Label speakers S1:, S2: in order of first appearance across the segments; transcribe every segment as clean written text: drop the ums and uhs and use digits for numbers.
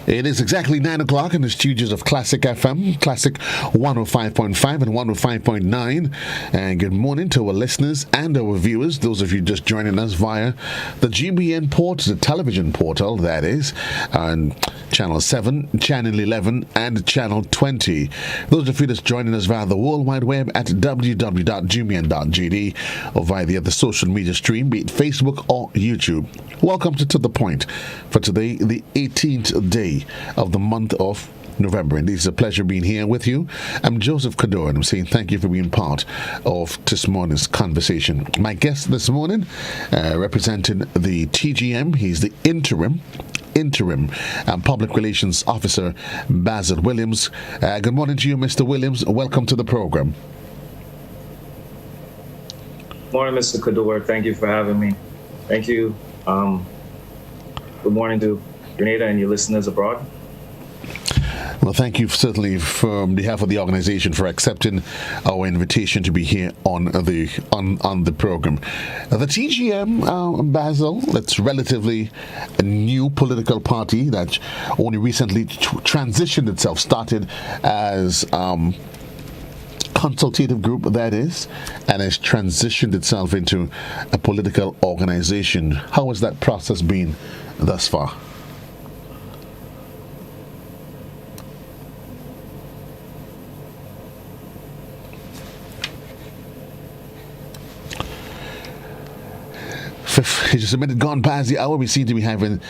S1: It is exactly 9 o'clock in the studios of Classic FM, Classic 105.5 and 105.9. And good morning to our listeners and our viewers, those of you just joining us via the GBN port, the television portal, that is, on Channel 7, Channel 11, and Channel 20. Those of you just joining us via the World Wide Web at www.gbn.gd or via the other social media stream, be it Facebook or YouTube. Welcome to The Point for today, the 18th day of the month of November. And it's a pleasure being here with you. I'm Joseph Cadore, and I'm saying thank you for being part of this morning's conversation. My guest this morning, representing the TGM, he's the Interim Public Relations Officer, Basil Williams. Good morning to you, Mr. Williams. Welcome to the program.
S2: Morning, Mr. Cadore. Thank you for having me. Thank you. Good morning to Grenada and your listeners abroad.
S1: Well, thank you certainly from behalf of the organization for accepting our invitation to be here on the program. The TGM, Basil, that's relatively a new political party that only recently transitioned itself, started as consultative group, that is, and has transitioned itself into a political organization. How has that process been thus far? Just a minute gone past the hour. We seem to be having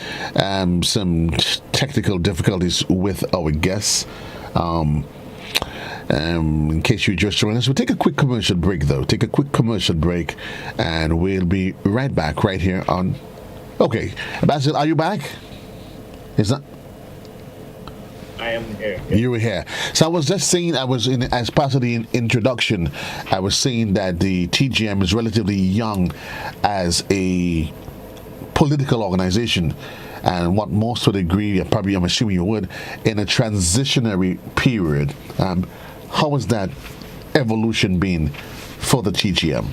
S1: some technical difficulties with our guests. In case you just joined us, we'll take a quick commercial break, though. Take a quick commercial break, and we'll be right back right here on... Okay, Basil, are you back? Is that...
S2: I am here.
S1: You were here. So I was just saying, as part of the introduction, I was saying that the TGM is relatively young as a political organization, and what most would agree, probably I'm assuming you would, in a transitionary period. How has that evolution been for the TGM?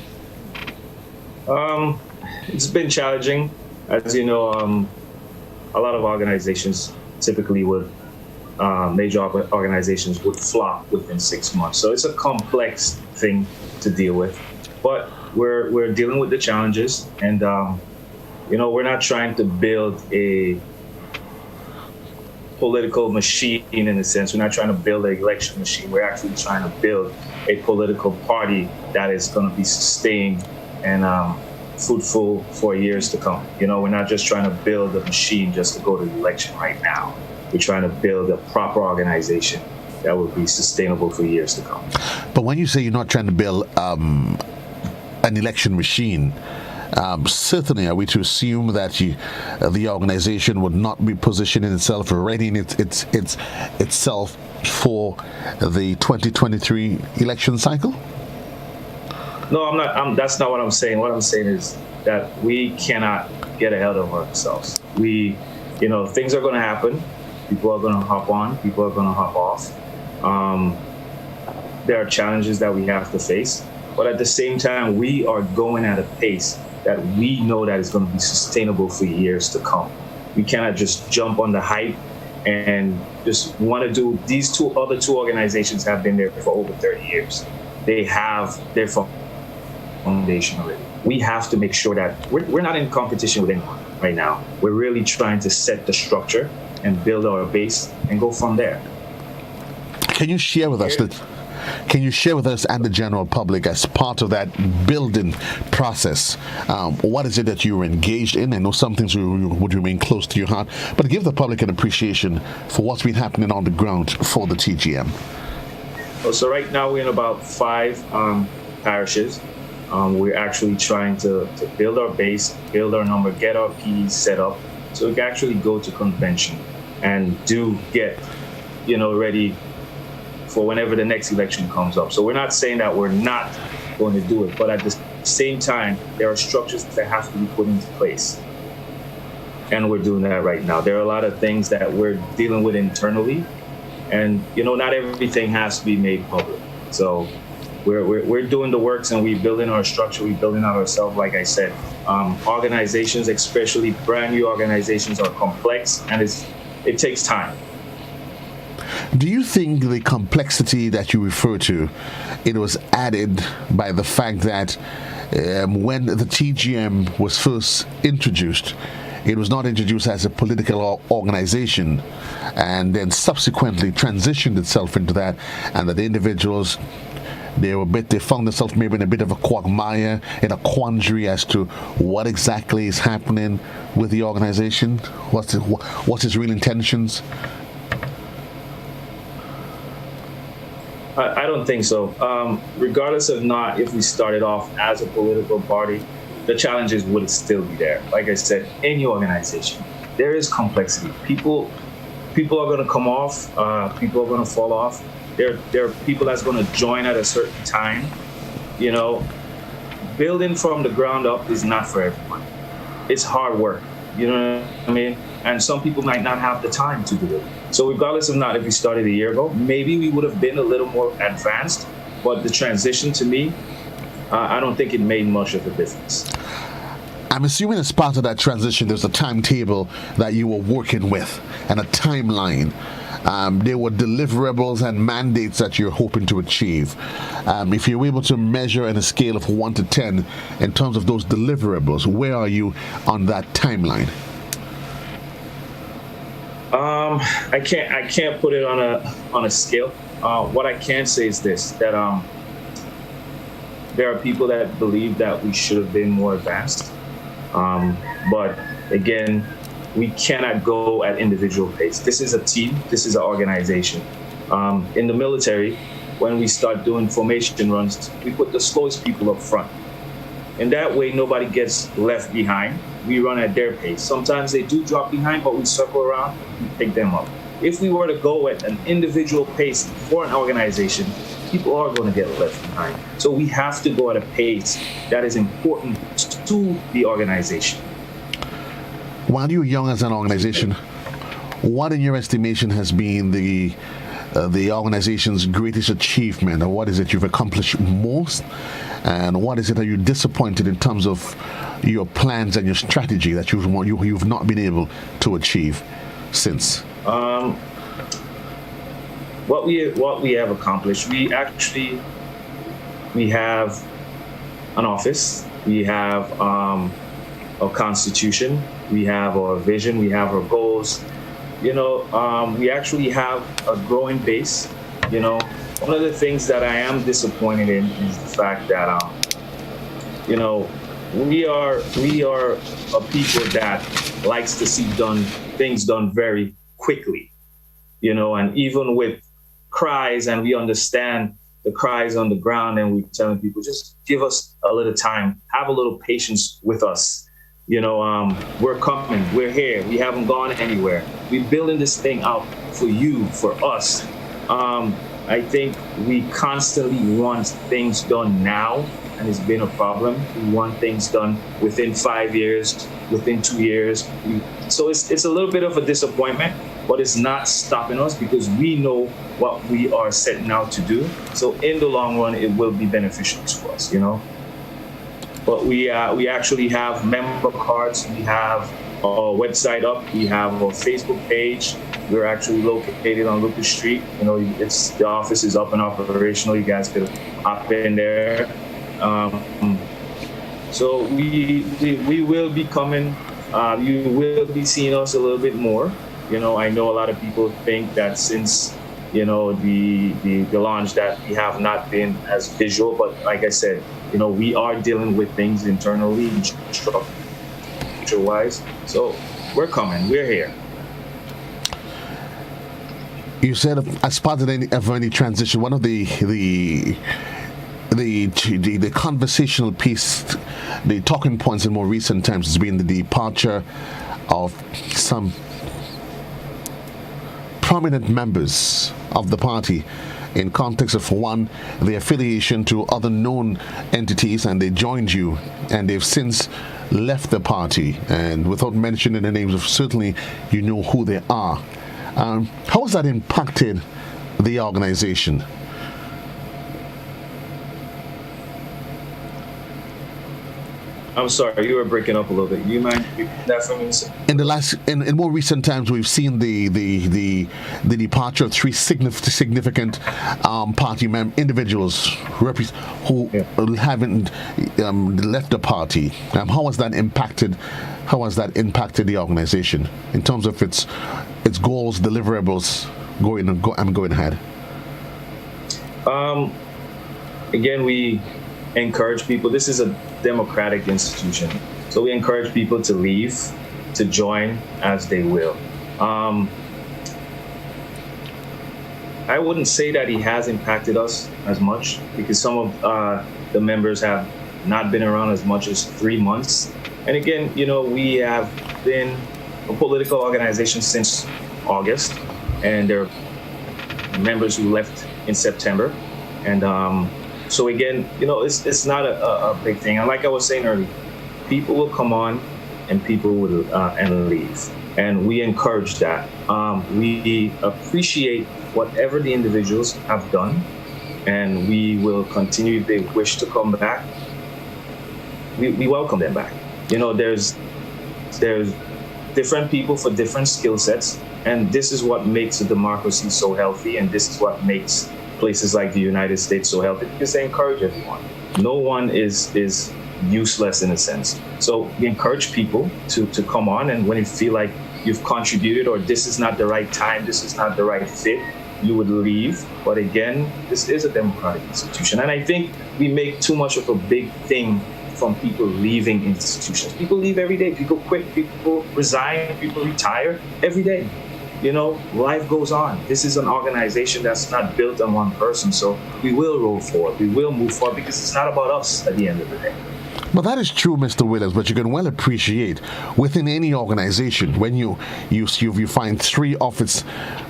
S2: It's been challenging. As you know, a lot of organizations typically would major organizations would flop within 6 months. So it's a complex thing to deal with. But we're dealing with the challenges, and we're not trying to build a political machine in a sense. We're not trying to build an election machine. We're actually trying to build a political party that is going to be sustained and fruitful for years to come. We're not just trying to build a machine just to go to the election right now. We're trying to build a proper organization that will be sustainable for years to come.
S1: But when you say you're not trying to build an election machine, certainly are we to assume that the organization would not be positioning itself or readying itself for the 2023 election cycle?
S2: No, I'm not. That's not what I'm saying. What I'm saying is that we cannot get ahead of ourselves. Things are going to happen. People are going to hop on. People are going to hop off. There are challenges that we have to face. But at the same time, we are going at a pace that we know that is going to be sustainable for years to come. We cannot just jump on the hype and just want to do. These other two organizations have been there for over 30 years. They have their foundation already. We have to make sure that we're not in competition with anyone right now. We're really trying to set the structure and build our base and go from there.
S1: Can you share with us and the general public, as part of that building process, what is it that you're engaged in? I know some things would remain close to your heart, but give the public an appreciation for what's been happening on the ground for the TGM.
S2: So right now we're in about 5 parishes. We're actually trying to build our base, build our number, get our PEs set up, so we can actually go to convention and do get, ready for whenever the next election comes up. So we're not saying that we're not going to do it, but at the same time, there are structures that have to be put into place. And we're doing that right now. There are a lot of things that we're dealing with internally, and not everything has to be made public. So we're doing the works, and we're building our structure, we're building out ourselves. Like I said, organizations, especially brand new organizations, are complex, and it's it takes time.
S1: Do you think the complexity that you refer to, it was added by the fact that when the TGM was first introduced, it was not introduced as a political organization, and then subsequently transitioned itself into that, and that the individuals, they found themselves maybe in a bit of a quagmire, in a quandary as to what exactly is happening with the organization, what's its real intentions?
S2: I don't think so. Regardless of not if we started off as a political party, the challenges would still be there. Like I said, any organization, there is complexity. People are going to come off. People are going to fall off. There are people that's going to join at a certain time. You know, building from the ground up is not for everyone. It's hard work. You know what I mean? And some people might not have the time to do it. So regardless of not if we started a year ago, maybe we would have been a little more advanced. But the transition to me, I don't think it made much of a difference.
S1: I'm assuming as part of that transition, there's a timetable that you were working with and a timeline. There were deliverables and mandates that you're hoping to achieve. If you're able to measure on a scale of 1 to 10 in terms of those deliverables, where are you on that timeline?
S2: I can't put it on a scale. What I can say is this: that there are people that believe that we should have been more advanced. But again, we cannot go at individual pace. This is a team. This is an organization. In the military, when we start doing formation runs, we put the slowest people up front. And that way, nobody gets left behind. We run at their pace. Sometimes they do drop behind, but we circle around and pick them up. If we were to go at an individual pace for an organization, people are going to get left behind. So we have to go at a pace that is important to the organization.
S1: While you're young as an organization, what in your estimation has been the organization's greatest achievement, or what is it you've accomplished most, and what is it that you're disappointed in terms of your plans and your strategy that you've not been able to achieve since?
S2: What we have accomplished, we have an office, we have a constitution, we have our vision, we have our goals. You know, we actually have a growing base. You know, one of the things that I am disappointed in is the fact that, you know, we are a people that likes to see things done very quickly. You know, and even with cries, and we understand the cries on the ground, and we're telling people, just give us a little time, have a little patience with us. You know, we're coming, we're here, we haven't gone anywhere. We're building this thing out for you, for us. I think we constantly want things done now, and it's been a problem. We want things done within 5 years, within 2 years. So it's a little bit of a disappointment, but it's not stopping us because we know what we are setting out to do. So in the long run, it will be beneficial to us, you know. But we actually have member cards. We have our website up. We have our Facebook page. We're actually located on Lucas Street. You know, the office is up and operational. You guys could hop in there. So we will be coming. You will be seeing us a little bit more. You know, I know a lot of people think that since, you know, the launch that we have not been as visual, but like I said, you know, we are dealing with things internally, structure-wise. So we're coming. We're here.
S1: You said as part of any transition, one of the conversational piece, the talking points in more recent times has been the departure of some prominent members of the party, in context of one, the affiliation to other known entities, and they joined you, and they've since left the party, and without mentioning the names of, certainly you know who they are. How has that impacted the organization?
S2: I'm sorry, you were breaking up a little bit. You mind repeating that for me?
S1: In more recent times, we've seen the departure of three significant party individuals who haven't left the party. How has that impacted? How has that impacted the organization in terms of its goals, deliverables going ahead?
S2: Again, we encourage people. This is a democratic institution, so we encourage people to leave, to join as they will. I wouldn't say that he has impacted us as much, because some of the members have not been around as much as 3 months. And again, we have been a political organization since August, and there are members who left in September. And so again, it's not a big thing. And like I was saying earlier, people will come on and people will and leave. And we encourage that. We appreciate whatever the individuals have done, and we will continue, if they wish to come back, we welcome them back. There's different people for different skill sets, and this is what makes a democracy so healthy, and this is what makes places like the United States so healthy, because they encourage everyone. No one is useless in a sense. So we encourage people to come on, and when you feel like you've contributed, or this is not the right time, this is not the right fit, you would leave. But again, this is a democratic institution, and I think we make too much of a big thing from people leaving institutions. People leave every day. People quit. People resign. People retire every day. Life goes on. This is an organization that's not built on one person. So we will roll forward. We will move forward, because it's not about us at the end of the day.
S1: Well, that is true, Mr. Williams, but you can well appreciate within any organization when you find three of its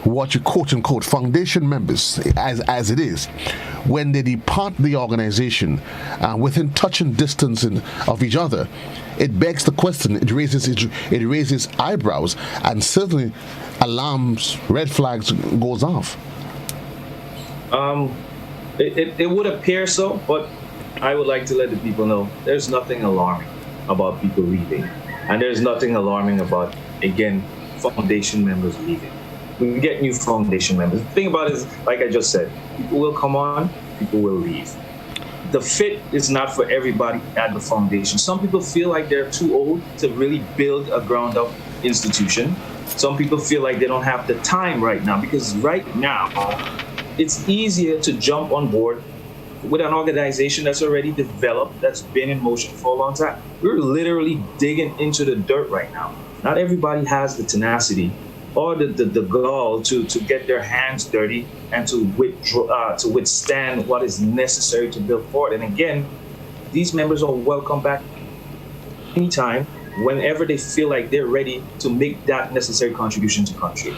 S1: what you quote unquote foundation members, as it is, when they depart the organization within touching distance of each other, it begs the question. It raises eyebrows, and certainly alarms, red flags goes off.
S2: It would appear so, but I would like to let the people know there's nothing alarming about people leaving. And there's nothing alarming about, again, foundation members leaving. We get new foundation members. The thing about it is, like I just said, people will come on, people will leave. The fit is not for everybody at the foundation. Some people feel like they're too old to really build a ground-up institution. Some people feel like they don't have the time right now, because right now, it's easier to jump on board with an organization that's already developed, that's been in motion for a long time. We're literally digging into the dirt right now. Not everybody has the tenacity or the gall to get their hands dirty and to withstand what is necessary to build forward. And again, these members are welcome back anytime, whenever they feel like they're ready to make that necessary contribution to country.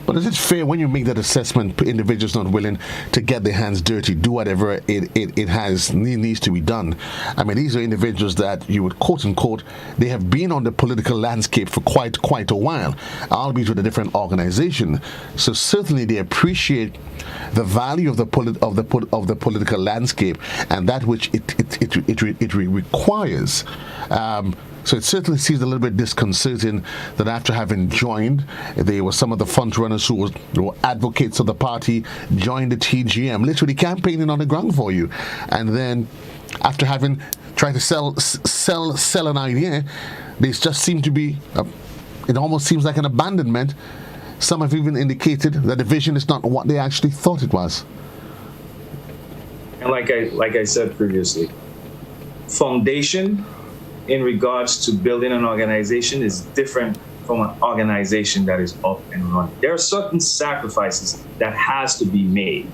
S1: But is it fair when you make that assessment, individuals not willing to get their hands dirty, do whatever it needs to be done? I mean, these are individuals that you would quote unquote, they have been on the political landscape for quite a while, albeit with a different organization. So certainly they appreciate the value of the political landscape and that which it requires. So it certainly seems a little bit disconcerting that after having joined, there were some of the front runners who were advocates of the party, joined the TGM, literally campaigning on the ground for you. And then after having tried to sell an idea, there just seemed to be, it almost seems like an abandonment. Some have even indicated that the vision is not what they actually thought it was.
S2: And like I said previously, foundation in regards to building an organization is different from an organization that is up and running. There are certain sacrifices that has to be made.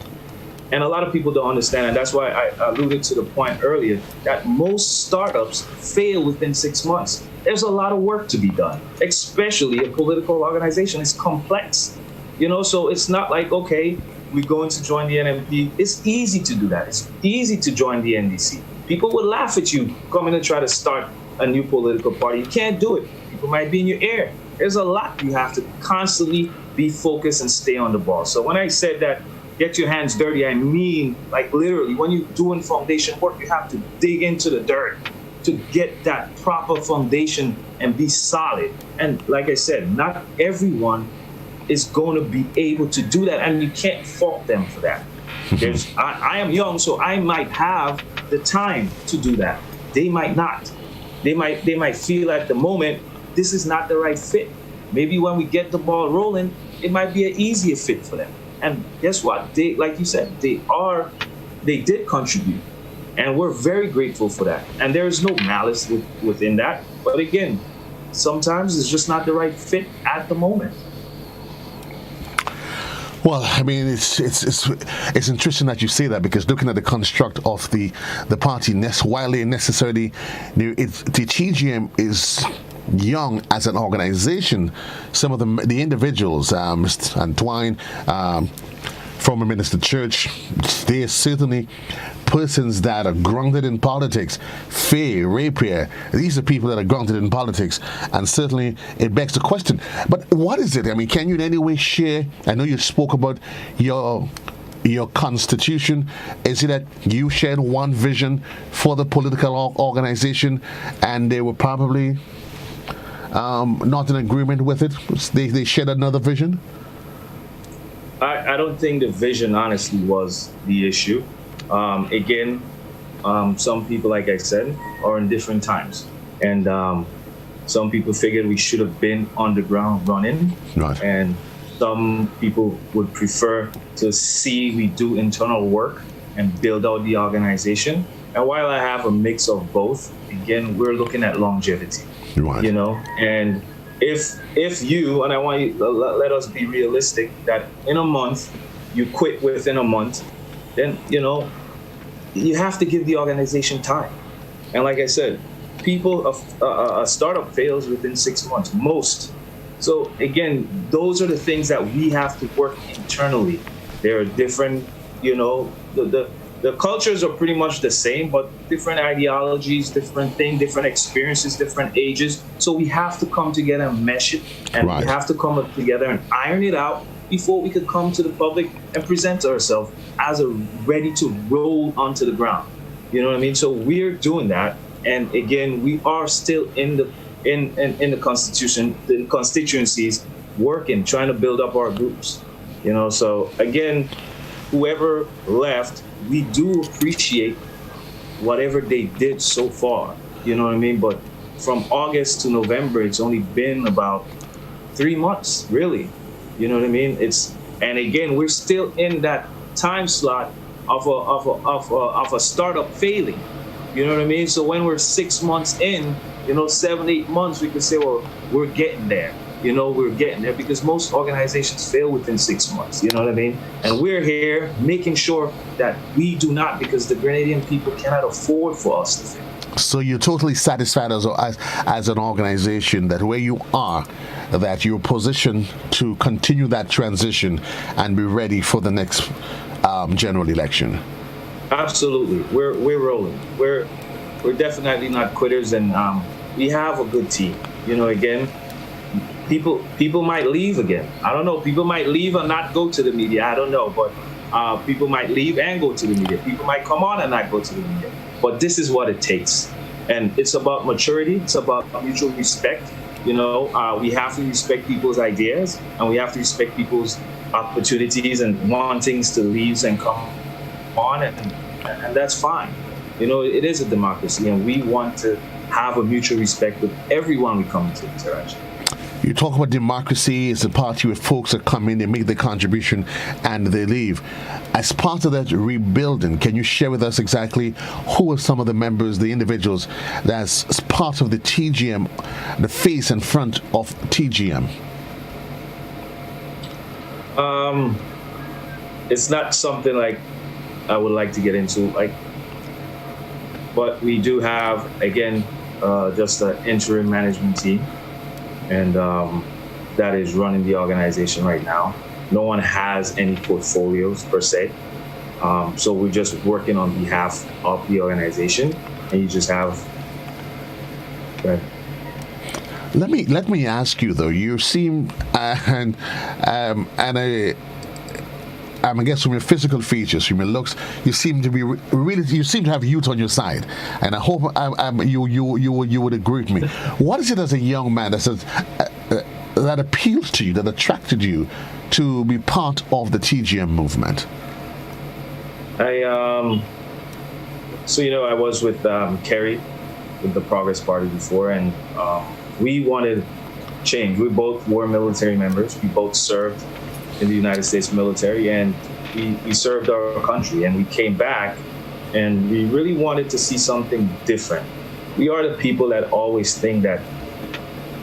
S2: And a lot of people don't understand, and that's why I alluded to the point earlier that most startups fail within 6 months. There's a lot of work to be done, especially a political organization. It's complex, so it's not like, okay, we're going to join the NMP. It's easy to do that. It's easy to join the NDC. People would laugh at you coming to try to start a new political party. You can't do it. People might be in your ear. There's a lot you have to constantly be focused and stay on the ball. So when I said that, get your hands dirty, I mean, like literally, when you're doing foundation work, you have to dig into the dirt to get that proper foundation and be solid. And like I said, not everyone is going to be able to do that, and you can't fault them for that. I am young, so I might have the time to do that. They might not. They might feel at the moment this is not the right fit. Maybe when we get the ball rolling, it might be an easier fit for them. And guess what? They, like you said, they did contribute, and we're very grateful for that. And there is no malice within that. But again, sometimes it's just not the right fit at the moment.
S1: Well, I mean, it's interesting that you say that, because looking at the construct of the party, while they necessarily, the TGM is young as an organization. Some of the individuals, Mr. Antoine, former Minister Church, they're certainly persons that are grounded in politics. Faye, Rapier, these are people that are grounded in politics, and certainly it begs the question, but what is it? I mean, can you in any way share? I know you spoke about your constitution. Is it that you shared one vision for the political organization and they were probably not in agreement with it? They shared another vision?
S2: I don't think the vision honestly was the issue. Again, some people, like I said, are in different times. And some people figured we should have been on the ground running.
S1: Right.
S2: And some people would prefer to see we do internal work and build out the organization. And while I have a mix of both, again, we're looking at longevity.
S1: Right.
S2: You know, and if you, and I want you, let us be realistic, that in a month, you quit within a month, then, you know, you have to give the organization time. And like I said, a startup fails within 6 months, most. So again, those are the things that we have to work internally. There are different, you know, the cultures are pretty much the same, but different ideologies, different things, different experiences, different ages. So we have to come together and mesh it, and
S1: right.
S2: We have to come up together and iron it out before we could come to the public and present ourselves as ready to roll onto the ground. You know what I mean? So we're doing that, and again, we are still in the constituencies, working, trying to build up our groups. You know, so again, whoever left, we do appreciate whatever they did so far. You know what I mean? But from August to November, it's only been about 3 months, really. You know what I mean? And again, we're still in that time slot of a startup failing. You know what I mean? So when we're 6 months in, you know, 7, 8 months, we can say, well, we're getting there. You know, we're getting there, because most organizations fail within 6 months. You know what I mean? And we're here making sure that we do not, because the Grenadian people cannot afford for us to fail.
S1: So you're totally satisfied as an organization that where you are, that you're positioned to continue that transition and be ready for the next general election?
S2: Absolutely. We're rolling. We're definitely not quitters, and we have a good team. You know, again, people might leave again. I don't know. People might leave and not go to the media. I don't know. But people might leave and go to the media. People might come on and not go to the media. But this is what it takes. And it's about maturity. It's about mutual respect. You know, we have to respect people's ideas, and we have to respect people's opportunities and wantings to leave and come on. And that's fine. You know, it is a democracy, and we want to have a mutual respect with everyone we come into interaction.
S1: You talk about democracy. It's a party where folks are coming, they make their contribution, and they leave. As part of that rebuilding, can you share with us exactly who are some of the members, the individuals that's part of the TGM, the face and front of TGM?
S2: It's not something like I would like to get into, but we do have, again, just an interim management team, and that is running the organization right now. No one has any portfolios per se, so we're just working on behalf of the organization, and you just have. Okay.
S1: Let me ask you though. You seem I guess from your physical features, from your looks, you seem to be really, you seem to have youth on your side, and I hope you would agree with me. What is it as a young man that says that appealed to you, that attracted you to be part of the TGM movement?
S2: I was with Kerry, with the Progress Party before, and we wanted change. We both were military members. We both served in the United States military, and we served our country, and we came back, and we really wanted to see something different. We are the people that always think that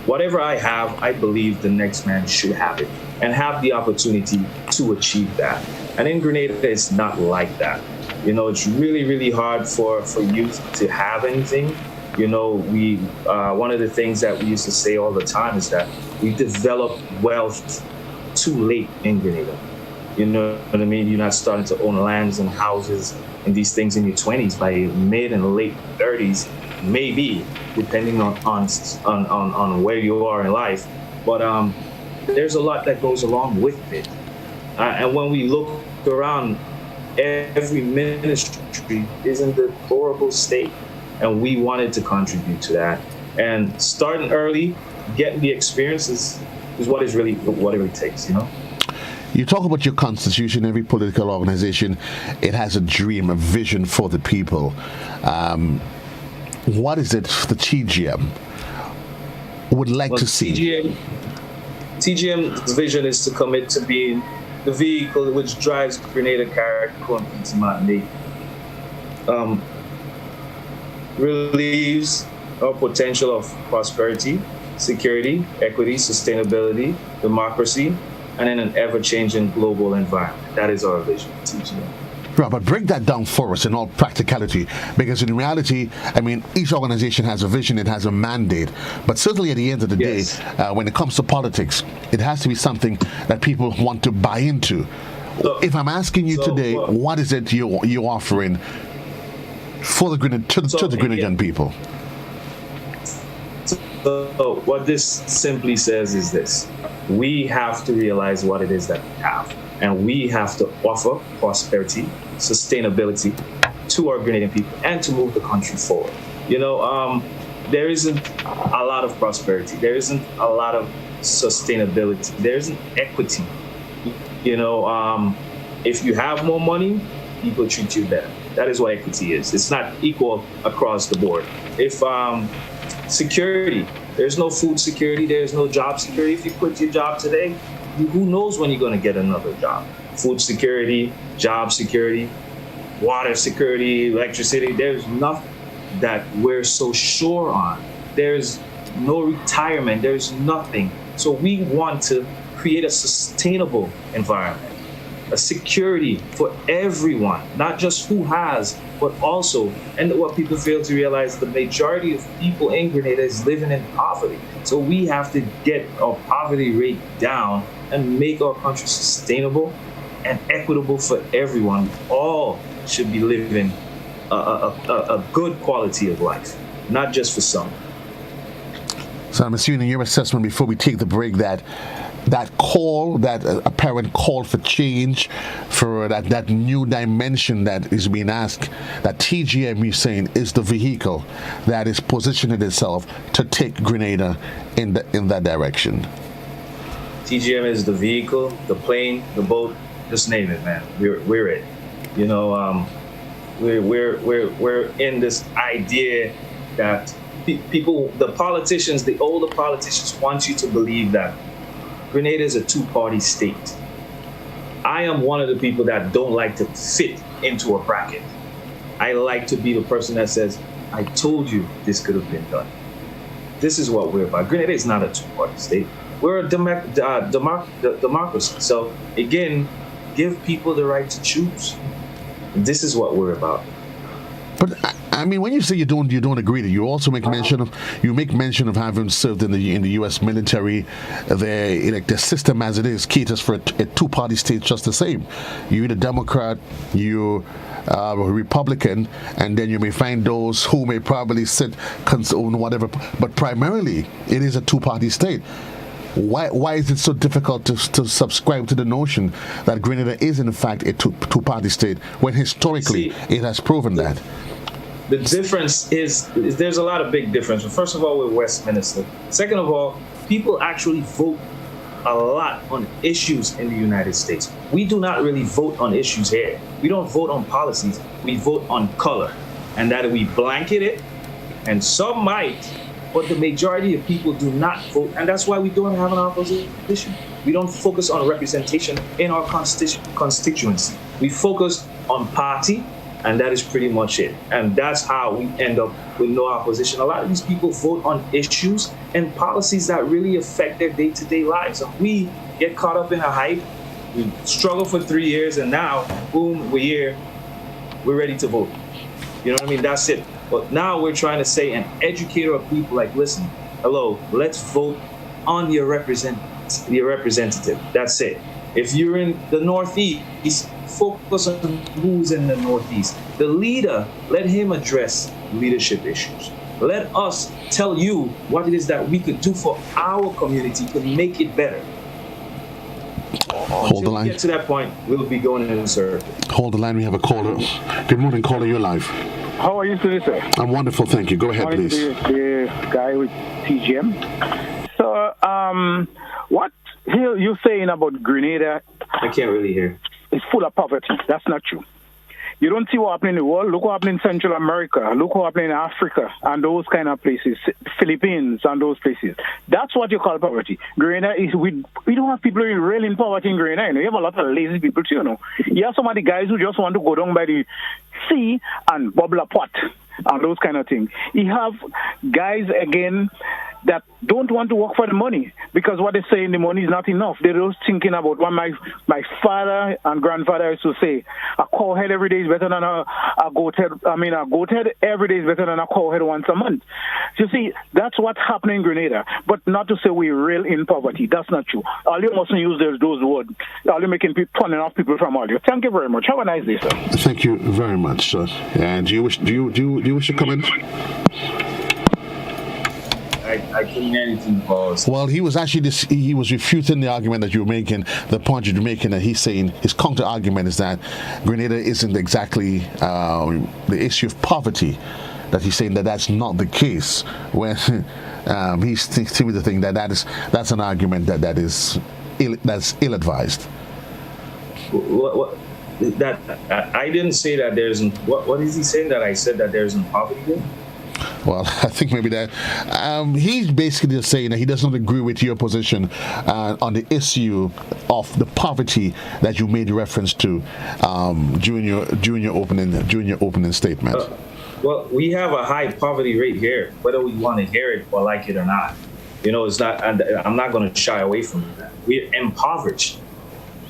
S2: whatever I have, I believe the next man should have it and have the opportunity to achieve that. And in Grenada, it's not like that. It's really, really hard for youth to have anything. We one of the things that we used to say all the time is that we develop wealth too late in Grenada. You know what I mean? You're not starting to own lands and houses and these things in your 20s, by mid and late 30s, maybe, depending on where you are in life. But there's a lot that goes along with it. And when we look around, every ministry is in the deplorable state. And we wanted to contribute to that. And starting early, getting the experiences is what it really takes,
S1: You talk about your constitution. Every political organization, it has a dream, a vision for the people. What is it the TGM would like to see?
S2: TGM's vision is to commit to being the vehicle which drives Grenada character and peace in Martinique, relieves our potential of prosperity, security, equity, sustainability, democracy, and in an ever-changing global environment. That is our vision, TGM.
S1: Right, but break that down for us in all practicality, because in reality, each organization has a vision, it has a mandate, but certainly at the end of the day, when it comes to politics, it has to be something that people want to buy into. So, if I'm asking you today, what is it you're offering for the Grenadian people?
S2: So what this simply says is this: we have to realize what it is that we have, and we have to offer prosperity, sustainability to our Grenadian people and to move the country forward. There isn't a lot of prosperity. There isn't a lot of sustainability. There isn't equity. If you have more money, people treat you better. That is what equity is. It's not equal across the board. If security, there's no food security, there's no job security. If you quit your job today, who knows when you're going to get another job? Food security, job security, water security, electricity, there's nothing that we're so sure on. There's no retirement, there's nothing. So we want to create a sustainable environment, a security for everyone, not just who has, but also, and what people fail to realize, the majority of people in Grenada is living in poverty. So we have to get our poverty rate down and make our country sustainable and equitable for everyone. All should be living a good quality of life, not just for some.
S1: So I'm assuming your assessment before we take the break that call, that apparent call for change, for that new dimension that is being asked, that TGM, you're saying, is the vehicle that is positioning itself to take Grenada in that direction.
S2: TGM is the vehicle, the plane, the boat, just name it, man. We're it. We're in this idea that people, the politicians, the older politicians, want you to believe that Grenada is a two-party state. I am one of the people that don't like to fit into a bracket. I like to be the person that says, I told you this could have been done. This is what we're about. Grenada is not a two-party state. We're a democracy. So again, give people the right to choose. And this is what we're about.
S1: But when you say you don't agree that, you also make mention of having served in the U.S. military. The system as it is caters for a two-party state just the same. You're a Democrat, you a Republican, and then you may find those who may probably sit on whatever. But primarily, it is a two-party state. Why is it so difficult to subscribe to the notion that Grenada is in fact a two-party state when historically it has proven that?
S2: The difference is there's a lot of big difference. First of all, we're Westminster. Second of all, people actually vote a lot on issues in the United States. We do not really vote on issues here. We don't vote on policies. We vote on color, and that we blanket it, and some might, but the majority of people do not vote, and that's why we don't have an opposition. We don't focus on representation in our constituency. We focus on party, and that is pretty much it. And that's how we end up with no opposition. A lot of these people vote on issues and policies that really affect their day-to-day lives. And we get caught up in a hype. We struggle for 3 years, and now, boom, we're here. We're ready to vote. You know what I mean? That's it. But now we're trying to say and educate our people, like, listen, hello, let's vote on your representative. That's it. If you're in the Northeast, focus on who's in the Northeast. The leader, let him address leadership issues. Let us tell you what it is that we could do for our community to make it better.
S1: Hold the line.
S2: Until we get to that point, we'll be going in a circle.
S1: Hold the line. We have a caller. Good morning, caller. You're live.
S3: How are you today, sir?
S1: I'm wonderful, thank you. Go ahead, please.
S3: The guy with TGM. So, what you're saying about Grenada?
S2: I can't really hear.
S3: It's full of poverty. That's not true. You don't see what happened in the world. Look what happened in Central America. Look what happened in Africa and those kind of places, Philippines and those places. That's what you call poverty. Grenada is we don't have people really in poverty in Grenada. You know, you have a lot of lazy people too. You know, you have some of the guys who just want to go down by the sea and bubble a pot and those kind of things. You have guys again that don't want to work for the money because what they say in the money is not enough. They're just thinking about what my father and grandfather used to say: a cow head every day is better than a goat head. A goat head every day is better than a cow head once a month. You see, that's what's happening in Grenada. But not to say we're real in poverty. That's not true. All you mustn't use those words. All you're making people turning off people from all you. Thank you very much. Have a nice day, sir.
S1: Thank you very much, sir. And do you wish to comment?
S2: I couldn't hear anything, Paul.
S1: Well, he was actually he was refuting the argument that you were making, the point you're making, that he's saying his counter argument is that Grenada isn't exactly the issue of poverty. That he's saying that's not the case. When he's seeming to think that's an argument that's ill-advised.
S2: What that I didn't say that there isn't. What is he saying that I said that there isn't poverty there?
S1: Well, I think maybe that he's basically just saying that he doesn't agree with your position on the issue of the poverty that you made reference to during your opening statement.
S2: Well, we have a high poverty rate here, whether we want to hear it or like it or not. You know, it's not. I'm not going to shy away from that. We're impoverished.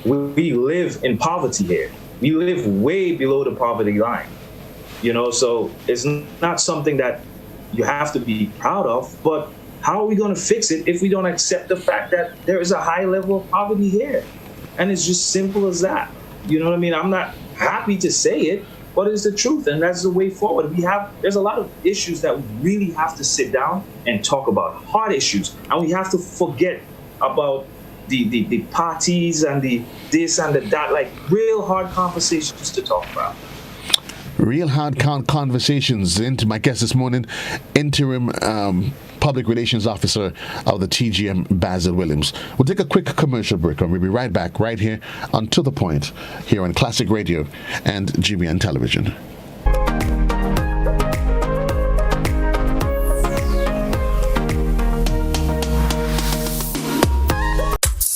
S2: We live in poverty here. We live way below the poverty line. You know, so it's not something that you have to be proud of, but how are we going to fix it if we don't accept the fact that there is a high level of poverty here? And it's just simple as that. You know what I mean? I'm not happy to say it, but it's the truth, and that's the way forward. There's a lot of issues that we really have to sit down and talk about, hard issues, and we have to forget about the parties and the this and the that, like real hard conversations to talk about.
S1: Real hard conversations. My guest this morning, Interim Public Relations Officer of the TGM, Basil Williams. We'll take a quick commercial break and we'll be right back right here on To The Point here on Classic Radio and GBN Television.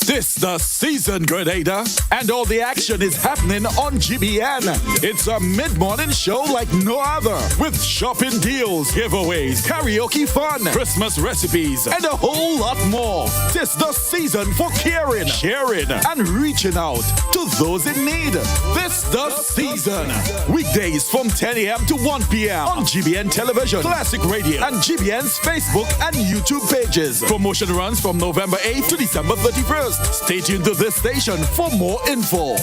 S4: This the season, Grenada, and all the action is happening on GBN. It's a mid-morning show like no other, with shopping deals, giveaways, karaoke fun, Christmas recipes, and a whole lot more. This the season for caring, sharing, and reaching out to those in need. This the season. Weekdays from 10 a.m. to 1 p.m. on GBN Television, Classic Radio, and GBN's Facebook and YouTube pages. Promotion runs from November 8th to December 31st. Stay tuned to this station for more info.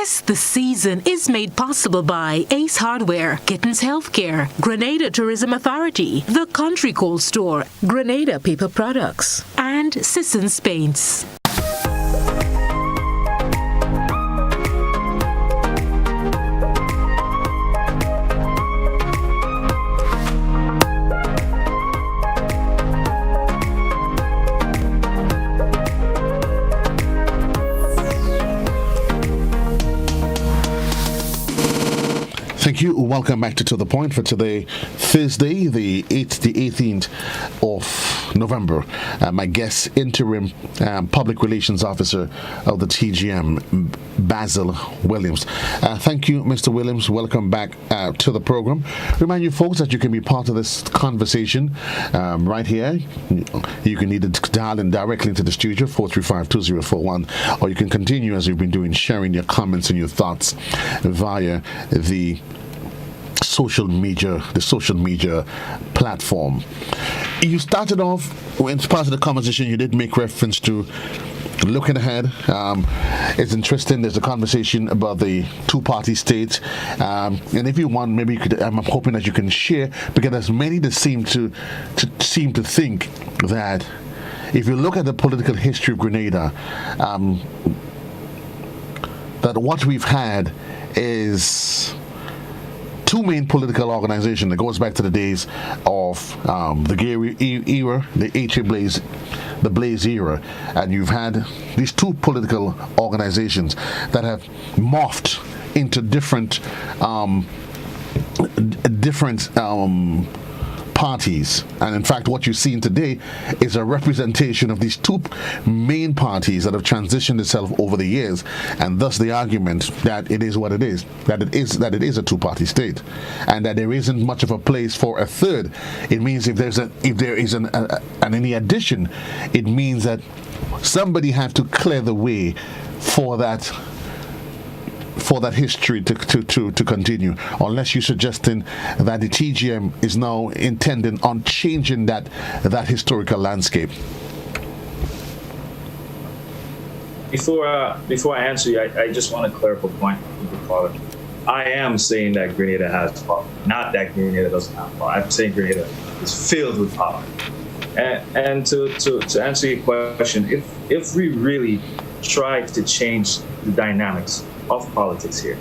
S5: This The Season is made possible by Ace Hardware, Gittins Healthcare, Grenada Tourism Authority, The Country Cold Store, Grenada Paper Products, and Sissons Paints.
S1: Thank you. Welcome back to The Point for today, Thursday, the 18th of November. My guest, Interim Public Relations Officer of the TGM, Basil Williams. Thank you, Mr. Williams. Welcome back to the program. Remind you folks that you can be part of this conversation right here. You can either dial in directly into the studio, 435-2041, or you can continue as you've been doing, sharing your comments and your thoughts via the social media platform. You started off, in part of the conversation, you did make reference to looking ahead. It's interesting. There's a conversation about the two-party state, and if you want, maybe you could. I'm hoping that you can share, because there's many that seem to think that if you look at the political history of Grenada, that what we've had is two main political organizations that goes back to the days of the Gary era, the H.A. Blaze, the Blaze era, and you've had these two political organizations that have morphed into different parties. And in fact, what you're seeing today is a representation of these two main parties that have transitioned itself over the years, and thus the argument that it is what it is, that it is a two-party state, and that there isn't much of a place for a third. It means if there is any addition, it means that somebody have to clear the way for that history to continue, unless you're suggesting that the TGM is now intending on changing that historical landscape.
S2: Before I answer you, I just want to clarify a point with the caller. I am saying that Grenada has power, not that Grenada doesn't have power. I'm saying Grenada is filled with power. And to answer your question, if we really try to change the dynamics of politics here,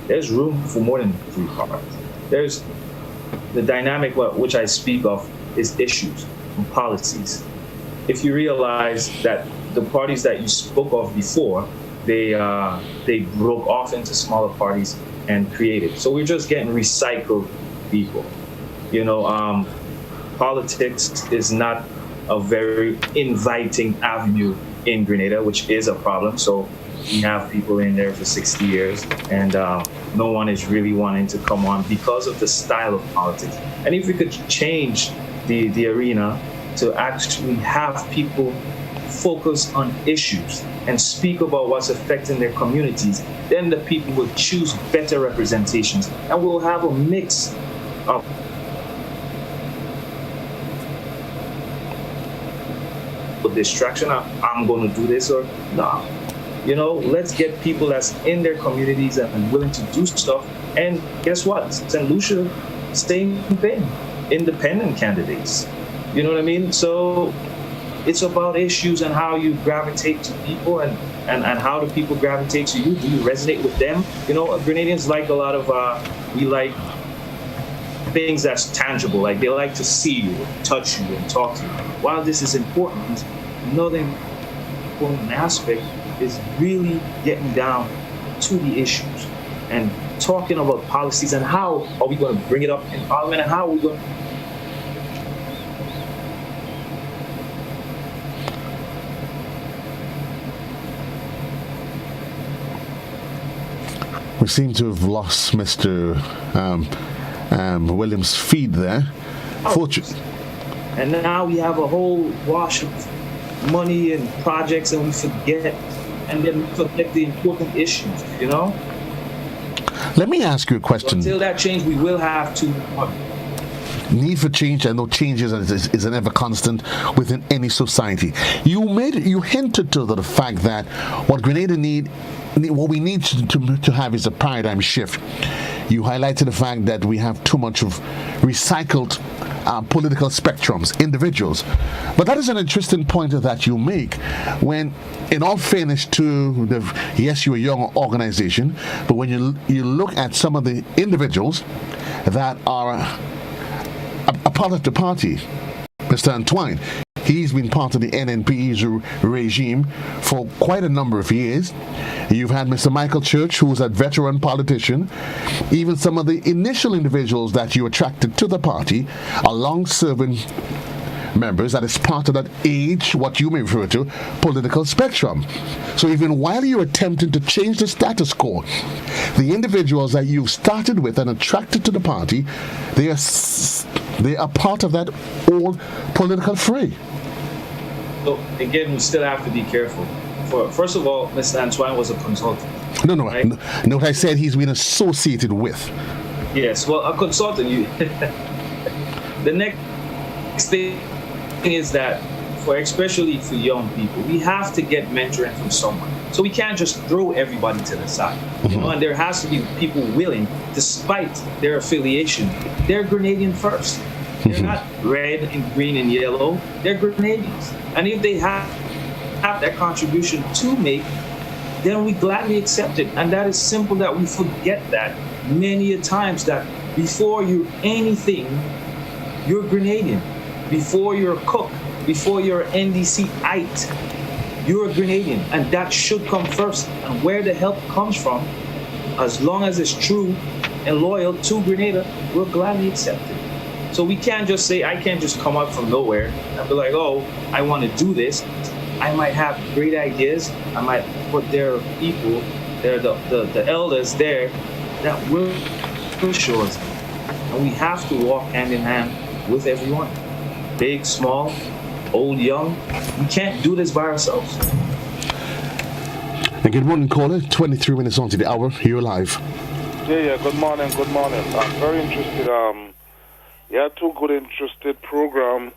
S2: there's room for more than three parties. There's the dynamic which I speak of is issues and policies. If you realize that the parties that you spoke of before, they broke off into smaller parties and created. So we're just getting recycled people. Politics is not a very inviting avenue in Grenada, which is a problem. So we have people in there for 60 years, and no one is really wanting to come on because of the style of politics. And if we could change the arena to actually have people focus on issues and speak about what's affecting their communities, then the people will choose better representations, and we'll have a mix of distraction. I'm going to do this or no. Let's get people that's in their communities and willing to do stuff. And guess what? St. Lucia, same thing. Independent candidates. You know what I mean? So it's about issues and how you gravitate to people and how do people gravitate to you? Do you resonate with them? Grenadians like a lot of, we like things that's tangible. Like they like to see you, touch you, and talk to you. While this is important, another important aspect is really getting down to the issues and talking about policies and how are we going to bring it up in Parliament and how are we going to...
S1: We seem to have lost Mr. Williams' feed there.
S2: And now we have a whole wash of money and projects, and we forget, and then we forget the important issues,
S1: Let me ask you a question.
S2: So until that change, we will have to...
S1: Need for change, I know change is an ever constant within any society. You hinted to the fact that what Grenada need what we need to have is a paradigm shift. You highlighted the fact that we have too much of recycled political spectrums, individuals. But that is an interesting point that you make when, in all fairness to yes, you're a young organization, but when you look at some of the individuals that are a part of the party, Mr. Antoine, he's been part of the NNP's regime for quite a number of years. You've had Mr. Michael Church, who's a veteran politician. Even some of the initial individuals that you attracted to the party are long-serving members that is part of that age, what you may refer to, political spectrum. So even while you're attempting to change the status quo, the individuals that you've started with and attracted to the party, they are part of that old political fray.
S2: So again, we still have to be careful. First of all, Mr. Antoine was a consultant.
S1: No,
S2: right?
S1: no. What I said, he's been associated with.
S2: Yes, well, a consultant. The next thing is that, especially for young people, we have to get mentoring from someone. So we can't just throw everybody to the side.
S1: Mm-hmm.
S2: And there has to be people willing, despite their affiliation, they're Grenadian first. They're not red and green and yellow. They're Grenadians. And if they have that contribution to make, then we gladly accept it. And that is simple, that we forget that many a times, that before you're anything, you're Grenadian. Before you're a cook, before you're an NDC-ite, you're a Grenadian. And that should come first. And where the help comes from, as long as it's true and loyal to Grenada, we'll gladly accept it. So we can't just say, I can't just come up from nowhere and be like, oh, I want to do this. I might have great ideas. I might put their people, the elders there that will show us. And we have to walk hand in hand with everyone. Big, small, old, young. We can't do this by ourselves.
S1: And good morning, caller. 23 minutes on to the hour. You're live.
S6: Yeah. Good morning. I'm very interested. Two good interested program.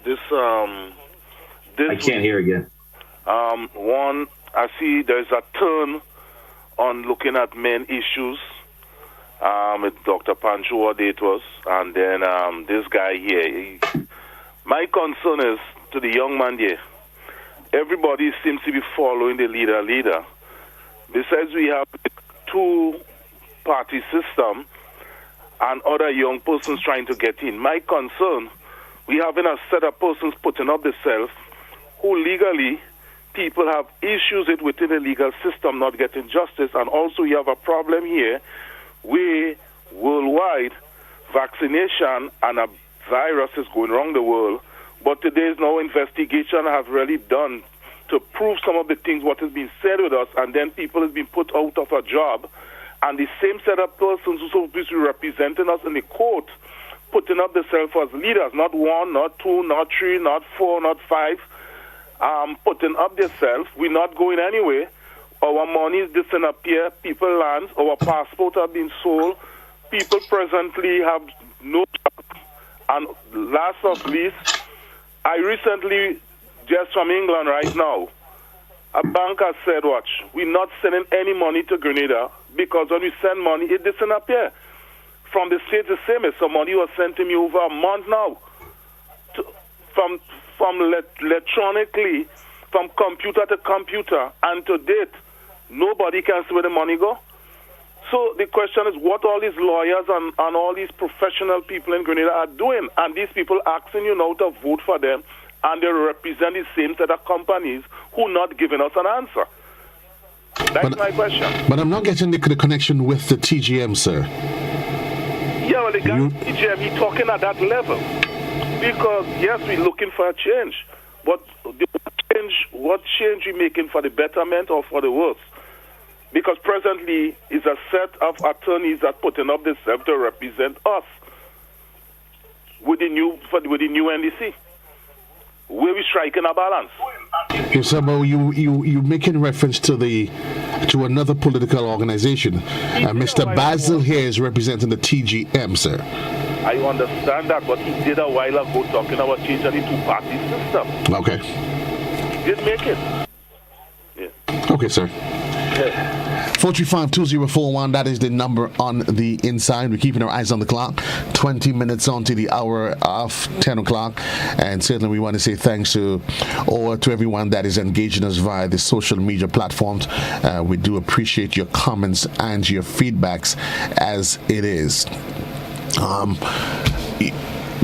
S6: This
S2: I can't hear again.
S6: One, I see there's a turn on looking at main issues. With Dr. Pancho Adetos, and then this guy here. My concern is to the young man here. Everybody seems to be following the leader. Besides, we have two-party system and other young persons trying to get in. My concern, we having a set of persons putting up themselves who legally people have issues within the legal system not getting justice, and also you have a problem here where worldwide vaccination and a virus is going around the world, but today's no investigation has really done to prove some of the things what has been said with us, and then people has been put out of a job, and the same set of persons who are supposed to be representing us in the court putting up themselves as leaders, not one, not two, not three, not four, not five, putting up themselves. We're not going anywhere. Our money is disappear, people lands, our passports have been sold, people presently have no job. And last of least, I recently, just from England right now, a bank has said, watch, we're not sending any money to Grenada because when we send money, it disappears. From the States, the same as some money was sent to me over a month now. From electronically, from computer to computer, and to date, nobody can see where the money go. So the question is what all these lawyers and all these professional people in Grenada are doing. And these people asking you now to vote for them, and they represent the same set of companies who not giving us an answer. That's my question.
S1: But I'm not getting the connection with the TGM, sir.
S6: Yeah, well, the guy TGM, he's talking at that level. Because, yes, we're looking for a change. But what change we making for the betterment or for the worse? Because presently, it's a set of attorneys that putting up themselves to represent us with the new NDC. Where we striking a balance.
S1: Okay, so you making reference to another political organization. Mr. Basil here is representing the TGM, sir.
S6: I understand that, but he did a while ago talking about changing the two-party system.
S1: Okay.
S6: He did make it. Yeah.
S1: Okay, sir. 435-2041, that is the number on the inside. We're keeping our eyes on the clock. 20 minutes on to the hour of 10 o'clock. And certainly we want to say thanks to everyone that is engaging us via the social media platforms. We do appreciate your comments and your feedbacks as it is.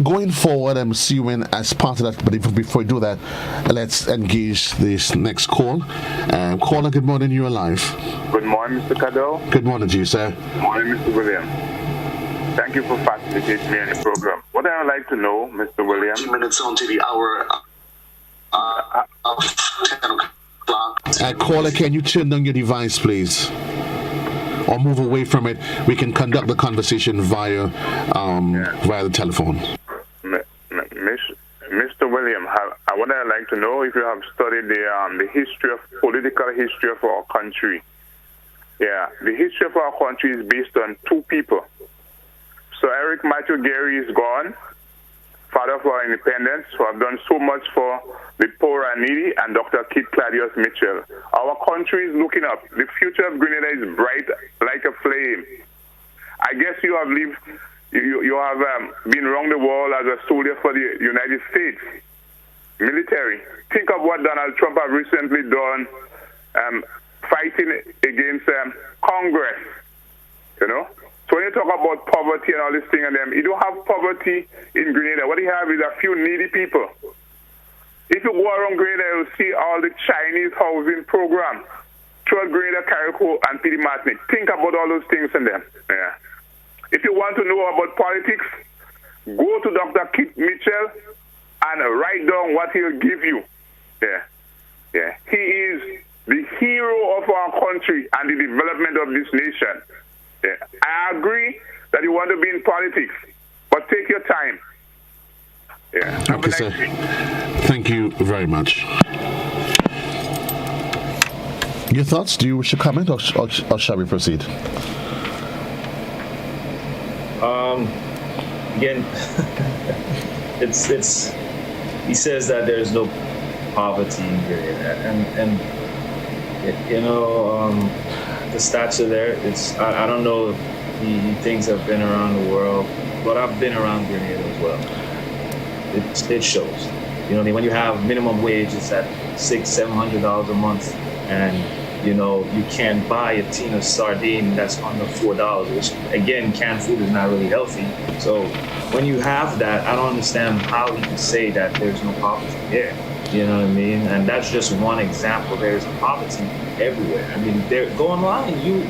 S1: Going forward, I'm assuming as part of that, but before we do that, let's engage this next call. Caller, good morning, you're alive.
S7: Good morning, Mr. Cadore.
S1: Good morning to you, sir.
S7: Good morning, Mr. William. Thank you for facilitating me in the program. What I would like to know, Mr. William...
S1: 2 minutes on to the hour of 10 o'clock. Caller, can you turn down your device, please? Or move away from it. We can conduct the conversation via the telephone.
S7: Mr. William, what I'd like to know if you have studied the political history of our country. Yeah, the history of our country is based on two people. So Eric Matthew Gary is gone, father of our independence, who have done so much for the poor and needy, and Dr. Kit Claudius Mitchell. Our country is looking up. The future of Grenada is bright like a flame. I guess you have lived, you have been around the world as a soldier for the United States military. Think of what Donald Trump has recently done, fighting against Congress, you know. So when you talk about poverty and all this thing, and you don't have poverty in Grenada. What you have is a few needy people. If you go around Grenada, you'll see all the Chinese housing program throughout Grenada, Carriacou, and Pidi Martinique. Think about all those things in them. Yeah. If you want to know about politics, go to Dr. Kit Mitchell and write down what he'll give you. Yeah. Yeah. He is the hero of our country and the development of this nation. Yeah. I agree that you want to be in politics, but take your time. Yeah.
S1: Okay, sir. Thank you very much. Your thoughts? Do you wish to comment, or shall we proceed?
S2: Again, it's. He says that there's no poverty in Grenada, and the stats are there. I don't know if he thinks I've been around the world, but I've been around Grenada as well. It shows. When you have minimum wage, it's at $600-700 a month, and you can't buy a tin of sardine that's under $4, which again, canned food is not really healthy. So when you have that, I don't understand how you can say that there's no poverty there. You know what I mean? And that's just one example. There's poverty everywhere. I mean, go online. You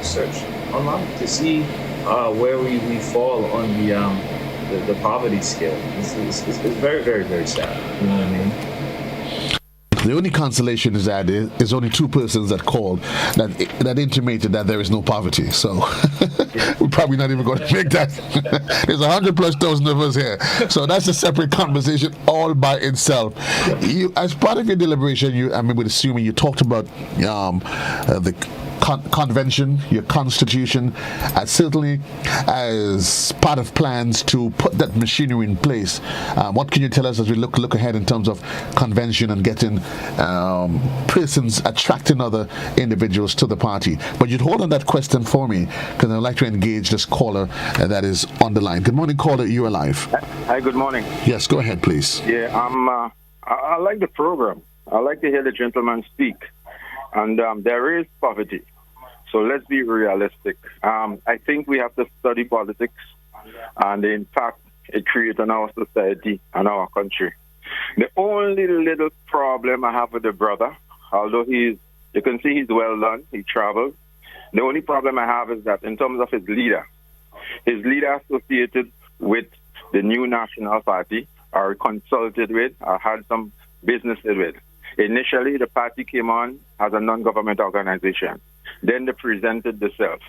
S2: search online to see where we fall on the poverty scale. It's very, very, very sad. You know what I mean?
S1: The only consolation is that there's only two persons that called that intimated that there is no poverty. So we're probably not even going to make that. There's 100,000+ of us here. So that's a separate conversation all by itself. You, as part of your deliberation, we're assuming you talked about the convention, your constitution, certainly as part of plans to put that machinery in place. What can you tell us as we look ahead in terms of convention and getting persons, attracting other individuals to the party? But you'd hold on that question for me, because I'd like to engage this caller that is on the line. Good morning, caller. You're alive.
S8: Hi, good morning.
S1: Yes, go ahead, please.
S8: Yeah, I like the program. I like to hear the gentleman speak. And there is poverty. So let's be realistic. I think we have to study politics and the impact it creates on our society and our country. The only little problem I have with the brother, although you can see he's well done, he traveled. The only problem I have is that in terms of his leader associated with the new National Party, or consulted with, or had some business with. Initially, the party came on as a non-government organization. Then they presented themselves.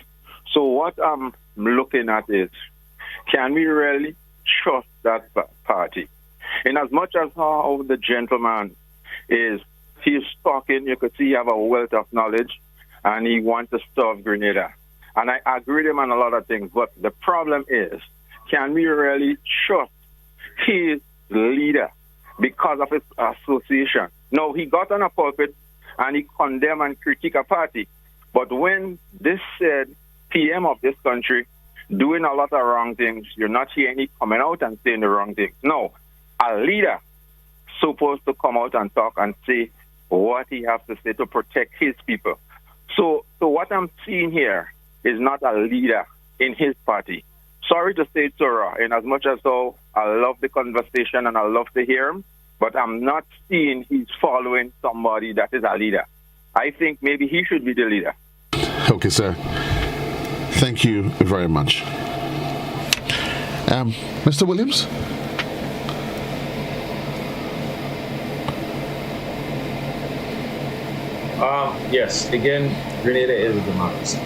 S8: So what I'm looking at is, can we really trust that party? In as much as how the gentleman he's talking, you could see he have a wealth of knowledge, and he wants to serve Grenada. And I agree with him on a lot of things, but the problem is, can we really trust his leader because of his association? No, he got on a pulpit and he condemned and critiqued a party. But when this said PM of this country doing a lot of wrong things, you're not hearing any coming out and saying the wrong things. No, a leader supposed to come out and talk and say what he has to say to protect his people. So what I'm seeing here is not a leader in his party. Sorry to say it, Torah, in as much as though I love the conversation and I love to hear him, but I'm not seeing he's following somebody that is a leader. I think maybe he should be the leader.
S1: Okay, sir. Thank you very much. Mr. Williams?
S2: Yes, again, Grenada is a democracy.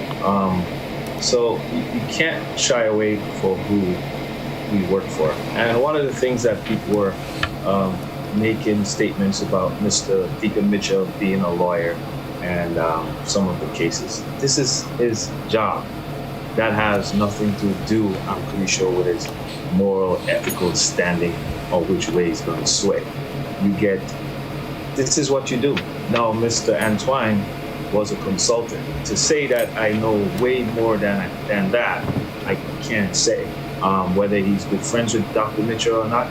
S2: So you can't shy away for who we work for. And one of the things that people were making statements about Mr. Deacon Mitchell being a lawyer and some of the cases. This is his job. That has nothing to do, I'm pretty sure, with his moral, ethical standing or which way he's going to sway. This is what you do. Now, Mr. Antoine was a consultant. To say that I know way more than that, I can't say. Whether he's good friends with Dr. Mitchell or not,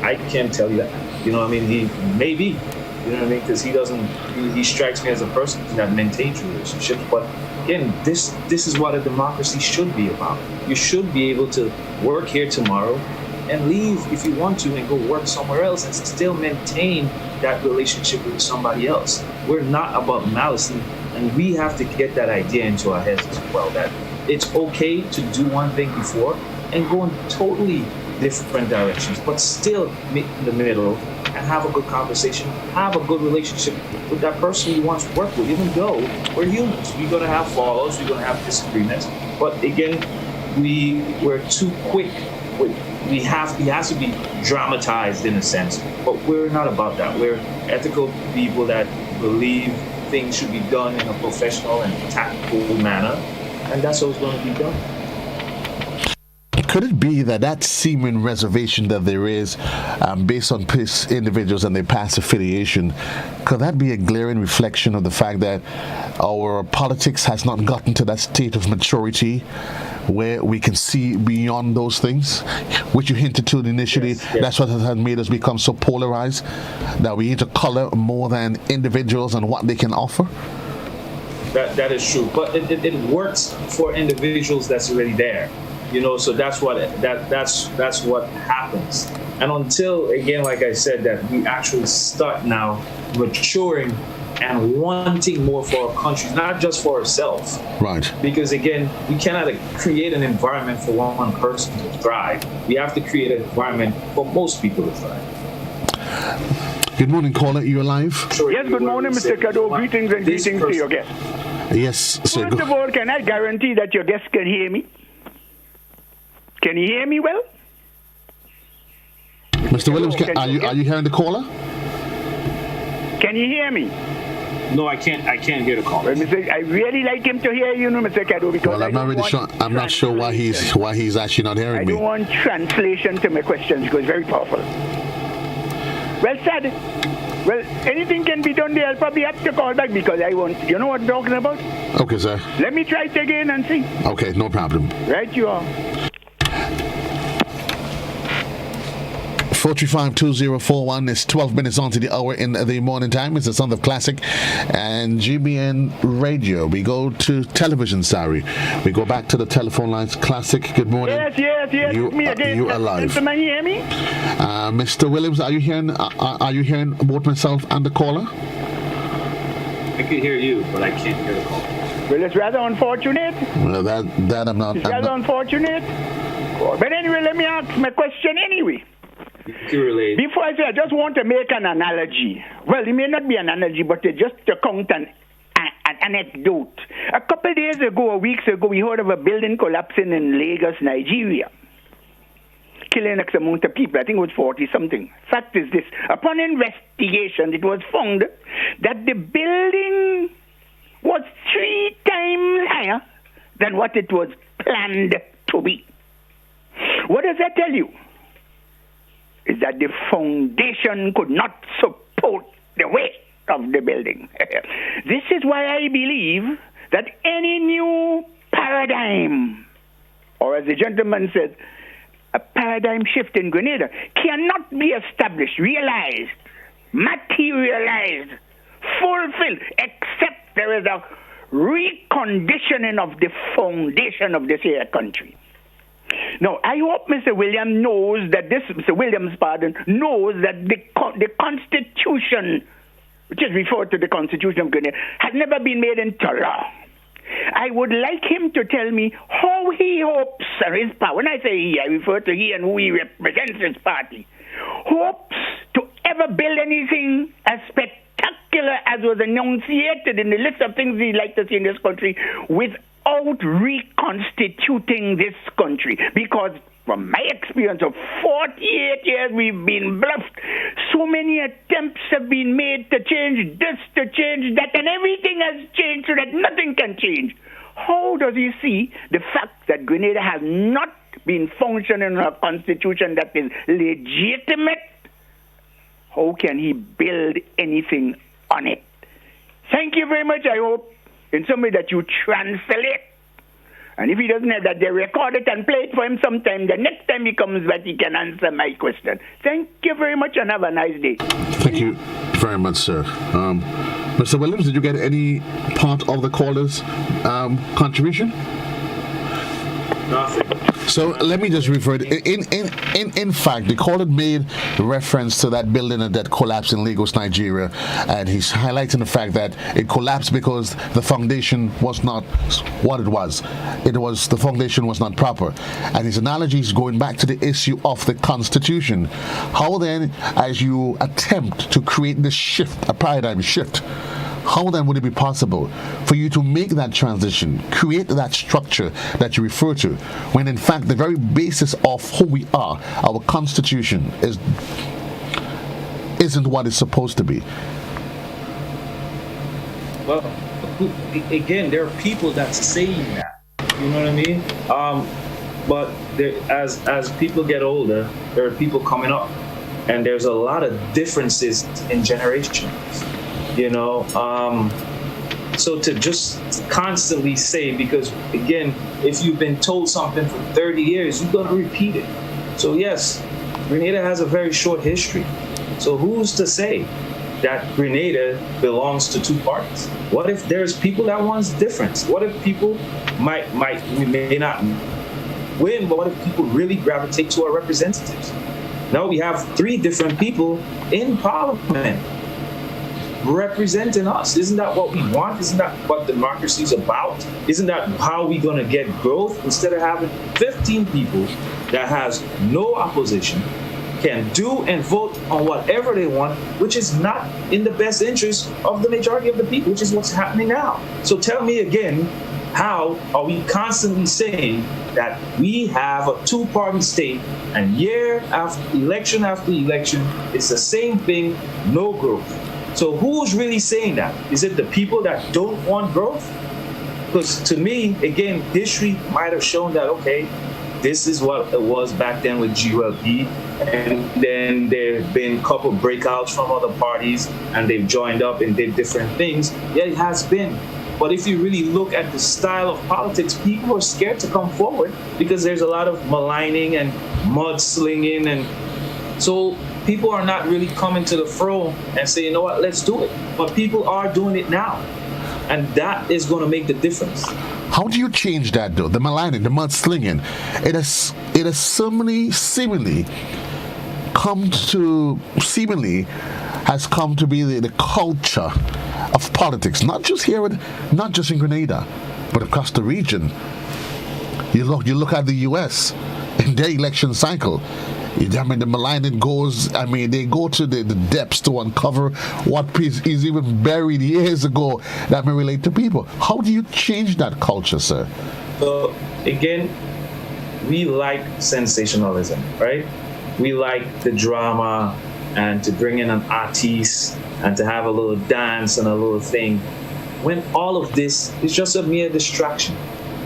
S2: I can't tell you that. You know what I mean? He may be. You know what I mean? Because he strikes me as a person that maintains relationships. But again, this is what a democracy should be about. You should be able to work here tomorrow and leave if you want to and go work somewhere else and still maintain that relationship with somebody else. We're not about malice, and we have to get that idea into our heads as well, that it's okay to do one thing before and go in totally different directions, but still meet in the middle and have a good conversation, have a good relationship with that person you want to work with, even though we're humans. We're going to have flaws, we're going to have disagreements, but again, we're too quick with he has to be dramatized in a sense, but we're not about that. We're ethical people that believe things should be done in a professional and tactful manner, and that's how it's going to be done.
S1: Could it be that seeming reservation that there is based on individuals and their past affiliation, could that be a glaring reflection of the fact that our politics has not gotten to that state of maturity where we can see beyond those things, which you hinted to initially? Yes. That's what has made us become so polarized, that we need to color more than individuals and what they can offer?
S2: That is true, but it works for individuals that's already there. You know, so that's what happens. And until, again, like I said, that we actually start now maturing and wanting more for our country, not just for ourselves.
S1: Right.
S2: Because, again, we cannot create an environment for one person to thrive. We have to create an environment for most people to thrive.
S1: Good morning, caller. You're live.
S2: Sure,
S9: yes, good morning, Mr. Cadore. Greetings and greetings to your guest.
S1: Yes, sir.
S9: First of all, can I guarantee that your guest can hear me? Can you hear me well?
S1: Mr. Williams, are you hearing the caller?
S9: Can you hear me?
S2: No, I can't. I can't hear the caller.
S9: Well, I really like him to hear you, Mr. Cadore, because
S1: I'm not really sure. I'm not sure why he's actually not hearing me.
S9: I don't want translation to my questions because it's very powerful. Well said. Well, anything can be done there. I'll probably have to call back because I want. You know what I'm talking about?
S1: Okay, sir.
S9: Let me try it again and see.
S1: Okay, no problem.
S9: Right, you are.
S1: 435-2041 is 12 minutes on to the hour in the morning time. It's the Sound of Classic and GBN Radio. We go to television, sorry. We go back to the telephone lines. Classic, good morning.
S9: Yes.
S1: You,
S9: me again.
S1: You are live.
S9: Can you hear me?
S1: Mr. Williams, are you hearing both myself and the caller?
S2: I can hear you, but I can't hear the caller.
S9: Well, it's rather unfortunate.
S1: Well, that I'm not.
S9: It's rather unfortunate. But anyway, let me ask my question anyway. Before I say, I just want to make an analogy. Well, it may not be an analogy, but just to count an anecdote. A couple of days ago, or weeks ago, we heard of a building collapsing in Lagos, Nigeria, killing X amount of people. I think it was 40-something. Fact is this. Upon investigation, it was found that the building was 3 times higher than what it was planned to be. What does that tell you? Is that the foundation could not support the weight of the building. This is why I believe that any new paradigm, or as the gentleman said, a paradigm shift in Grenada, cannot be established, realized, materialized, fulfilled, except there is a reconditioning of the foundation of this here country. Now, I hope Mr. Williams knows that knows that the Constitution, which is referred to the Constitution of Grenada, has never been made into law. I would like him to tell me how he hopes, his power, when I say he, I refer to he and who he represents his party, hopes to ever build anything as spectacular as was enunciated in the list of things he'd like to see in this country without reconstituting this country. Because from my experience of 48 years, we've been bluffed. So many attempts have been made to change this, to change that, and everything has changed so that nothing can change. How does he see the fact that Grenada has not been functioning on a constitution that is legitimate? How can he build anything on it? Thank you very much. I hope in some way that you translate. And if he doesn't have that, they record it and play it for him sometime. The next time he comes back, he can answer my question. Thank you very much and have a nice day.
S1: Thank you very much, sir. Mr. Williams, did you get any part of the caller's contribution?
S2: Nothing.
S1: So let me just refer it. In fact, the caller made reference to that building that collapsed in Lagos, Nigeria, and he's highlighting the fact that it collapsed because the foundation was not what it was. The foundation was not proper. And his analogy is going back to the issue of the Constitution. How then, as you attempt to create this shift, a paradigm shift, how then would it be possible for you to make that transition, create that structure that you refer to, when in fact the very basis of who we are, our Constitution, isn't what it's supposed to be?
S2: Well, again, there are people that's saying that. You know what I mean? But as people get older, there are people coming up, and there's a lot of differences in generations. You know, so to just constantly say, because again, if you've been told something for 30 years, you've got to repeat it. So yes, Grenada has a very short history. So who's to say that Grenada belongs to two parties? What if there's people that want difference? What if people we may not win, but what if people really gravitate to our representatives? Now we have 3 different people in Parliament representing us. Isn't that what we want? Isn't that what democracy is about? Isn't that how we're going to get growth? Instead of having 15 people that has no opposition, can do and vote on whatever they want, which is not in the best interest of the majority of the people, which is what's happening now. So tell me again, how are we constantly saying that we have a two-party state, and year after election, it's the same thing, no growth? So who's really saying that? Is it the people that don't want growth? Because to me, again, history might have shown that, okay, this is what it was back then with GULP, and then there have been a couple of breakouts from other parties, and they've joined up and did different things. Yeah, it has been. But if you really look at the style of politics, people are scared to come forward because there's a lot of maligning and mudslinging, and so people are not really coming to the front and saying, you know what, let's do it. But people are doing it now, and that is going to make the difference.
S1: How do you change that, though? The maligning, the mudslinging, it has seemingly come to be the culture of politics, not just in Grenada, but across the region. You look at the U.S. in their election cycle. I mean, the maligning goes, they go to the depths to uncover what is even buried years ago that may relate to people. How do you change that culture, sir?
S2: So, again, we like sensationalism, right? We like the drama and to bring in an artiste and to have a little dance and a little thing, when all of this is just a mere distraction.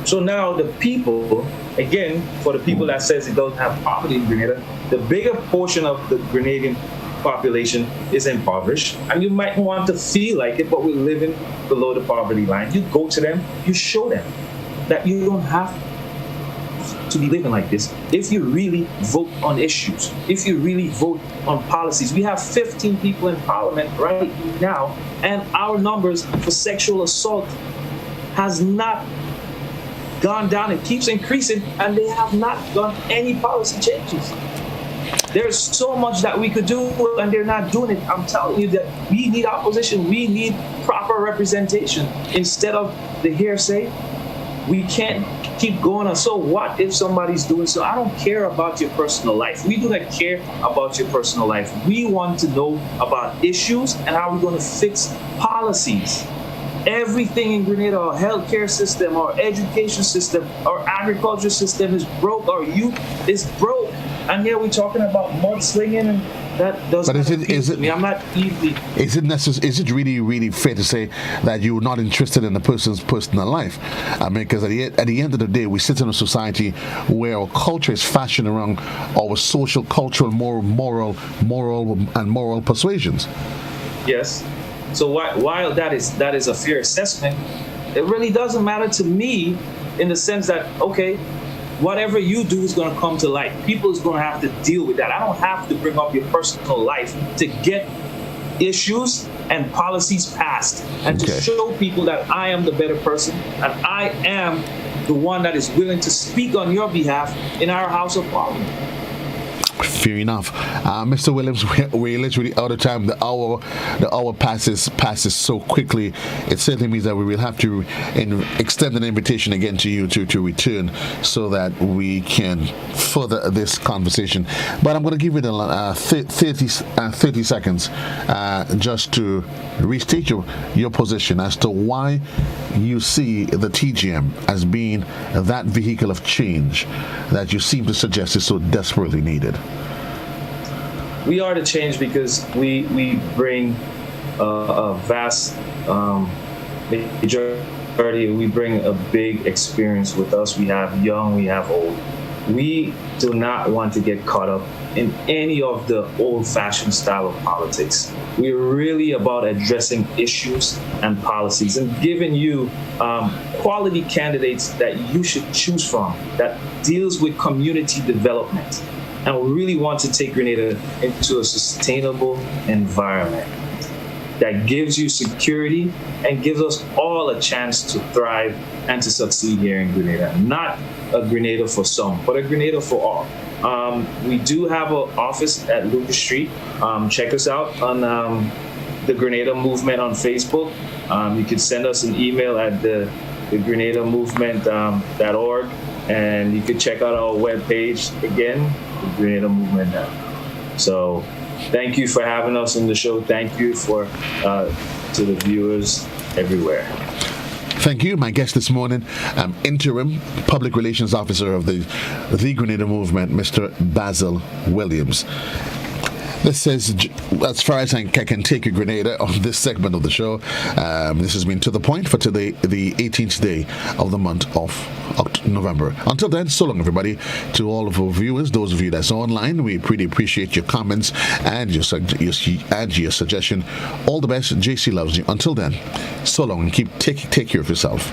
S2: So now the people, again, for the people that says it doesn't have poverty in Grenada, the bigger portion of the Grenadian population is impoverished, and you might want to feel like it, but we're living below the poverty line. You go to them, you show them that you don't have to be living like this if you really vote on issues, if you really vote on policies. We have 15 people in parliament right now, and our numbers for sexual assault has not gone down. It keeps increasing, and they have not done any policy changes. There's so much that we could do, and they're not doing it. I'm telling you that we need opposition. We need proper representation instead of the hearsay. We can't keep going on. So what if somebody's doing so? I don't care about your personal life. We do not care about your personal life. We want to know about issues and how we're going to fix policies. Everything in Grenada, our healthcare system, our education system, our agriculture system is broke. Our youth is broke. And here we're talking about mudslinging, and that doesn't. But is it? I'm not easily.
S1: Is it necessary? Is it really fair to say that you're not interested in the person's personal life? I mean, because at the end of the day, we sit in a society where our culture is fashioned around our social, cultural, moral persuasions.
S2: Yes. So while that is a fair assessment, it really doesn't matter to me in the sense that, okay, whatever you do is going to come to light. People is going to have to deal with that. I don't have to bring up your personal life to get issues and policies passed and to show people that I am the better person and I am the one that is willing to speak on your behalf in our House of Parliament.
S1: Fair enough. Mr. Williams, we're literally out of time. The hour passes so quickly. It certainly means that we will have to extend an invitation again to you to return so that we can further this conversation. But I'm going to give you the 30 seconds just to restate your position as to why you see the TGM as being that vehicle of change that you seem to suggest is so desperately needed.
S2: We are the change because we bring a vast majority. We bring a big experience with us. We have young, we have old. We do not want to get caught up in any of the old-fashioned style of politics. We're really about addressing issues and policies and giving you quality candidates that you should choose from that deals with community development. And we really want to take Grenada into a sustainable environment that gives you security and gives us all a chance to thrive and to succeed here in Grenada. Not a Grenada for some, but a Grenada for all. We do have an office at Lucas Street. Check us out on the Grenada Movement on Facebook. You can send us an email at the grenadamovement.org, and you can check out our webpage again, the Grenada Movement. So thank you for having us on the show. Thank you to the viewers everywhere.
S1: Thank you. My guest this morning, Interim Public Relations Officer of the Grenada Movement, Mr. Basil Williams. This is, as far as I can take you, Grenada, on this segment of the show. This has been To The Point for today, the 18th day of the month of November. Until then, so long, everybody. To all of our viewers, those of you that's online, we pretty appreciate your comments and your suggestion. All the best. JC loves you. Until then, so long, and take care of yourself.